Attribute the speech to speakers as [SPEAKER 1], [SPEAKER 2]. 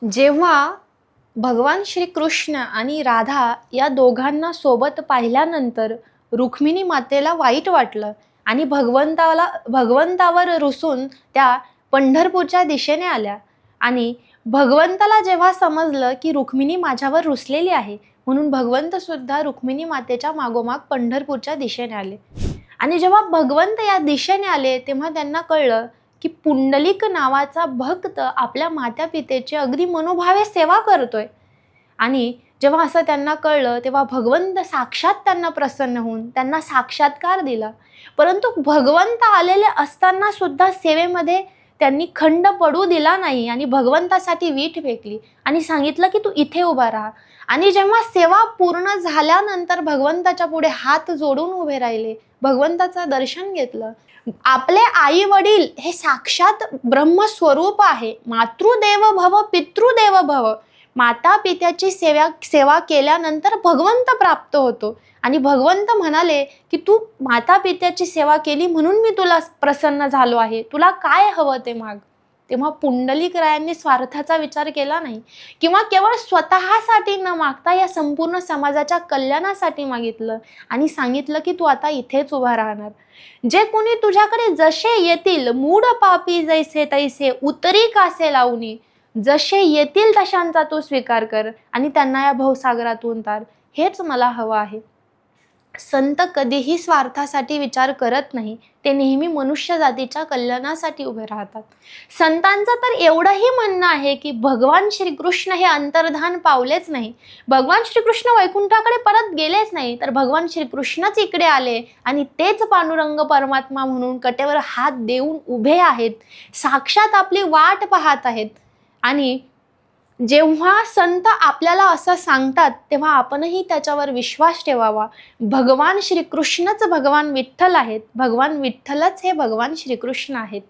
[SPEAKER 1] जेव्हा भगवान श्रीकृष्ण आणि राधा या दोघांना सोबत पाहिल्यानंतर रुक्मिणी मातेला वाईट वाटलं आणि भगवंतावर रुसून त्या पंढरपूरच्या दिशेने आल्या. आणि भगवंताला जेव्हा समजलं की रुक्मिणी माझ्यावर रुसलेली आहे, म्हणून भगवंत सुद्धा रुक्मिणी मातेच्या मागोमाग पंढरपूरच्या दिशेने आले. आणि जेव्हा भगवंत या दिशेने आले तेव्हा त्यांना कळलं की पुंडलिक नावाचा भक्त आपल्या माता पितेची अगदी मनोभावे सेवा करतोय. आणि जेव्हा असं त्यांना कळलं तेव्हा भगवंत साक्षात त्यांना प्रसन्न होऊन त्यांना साक्षात्कार दिला. परंतु भगवंत आलेले असताना सुद्धा सेवेमध्ये त्यांनी खंड पडू दिला नाही आणि भगवंतासाठी वीट फेकली आणि सांगितलं की तू इथे उभा राहा. आणि जेव्हा सेवा पूर्ण झाल्यानंतर भगवंताच्या पुढे हात जोडून उभे राहिले, भगवंताचं दर्शन घेतलं. आपले आई वडील हे साक्षात ब्रह्मस्वरूप आहे. मातृदेव भव पितृदेव भव. माता पित्याची सेवा केल्यानंतर भगवंत प्राप्त होतो. आणि भगवंत म्हणाले की तू माता पित्याची सेवा केली म्हणून मी तुला प्रसन्न झालो आहे, तुला काय हवं ते माग. तेव्हा पुंडलिक रायांनी स्वार्थाचा विचार केला नाही किंवा केवळ स्वतःसाठी न मागता या संपूर्ण समाजाच्या कल्याणासाठी मागितलं आणि सांगितलं की तू आता इथेच उभा राहणार. जे कोणी तुझ्याकडे जसे येतील, मूढ पापी जैसे तैसे उतरी कासे लावणी, जसे येतील तशांचा तू स्वीकार कर आणि त्यांना या भवसागरातून तार. हेच मला हवं आहे. संत कधीही स्वार्थासाठी विचार करत नाही, ते नेहमी मनुष्य जातीच्या कल्याणासाठी उभे राहतात. संतांचं तर एवढंही म्हणणं आहे की भगवान श्रीकृष्ण हे अंतर्धान पावलेच नाही, भगवान श्रीकृष्ण वैकुंठाकडे परत गेलेच नाही, तर भगवान श्रीकृष्णच इकडे आले आणि तेच पांडुरंग परमात्मा म्हणून कटेवर हात देऊन उभे आहेत, साक्षात आपली वाट पाहत आहेत. आणि जेव्हा संत आपल्याला असं सांगतात तेव्हा आपणही त्याच्यावर विश्वास ठेवावा. भगवान श्रीकृष्णच भगवान विठ्ठल आहेत, भगवान विठ्ठलच हे भगवान श्रीकृष्ण आहेत.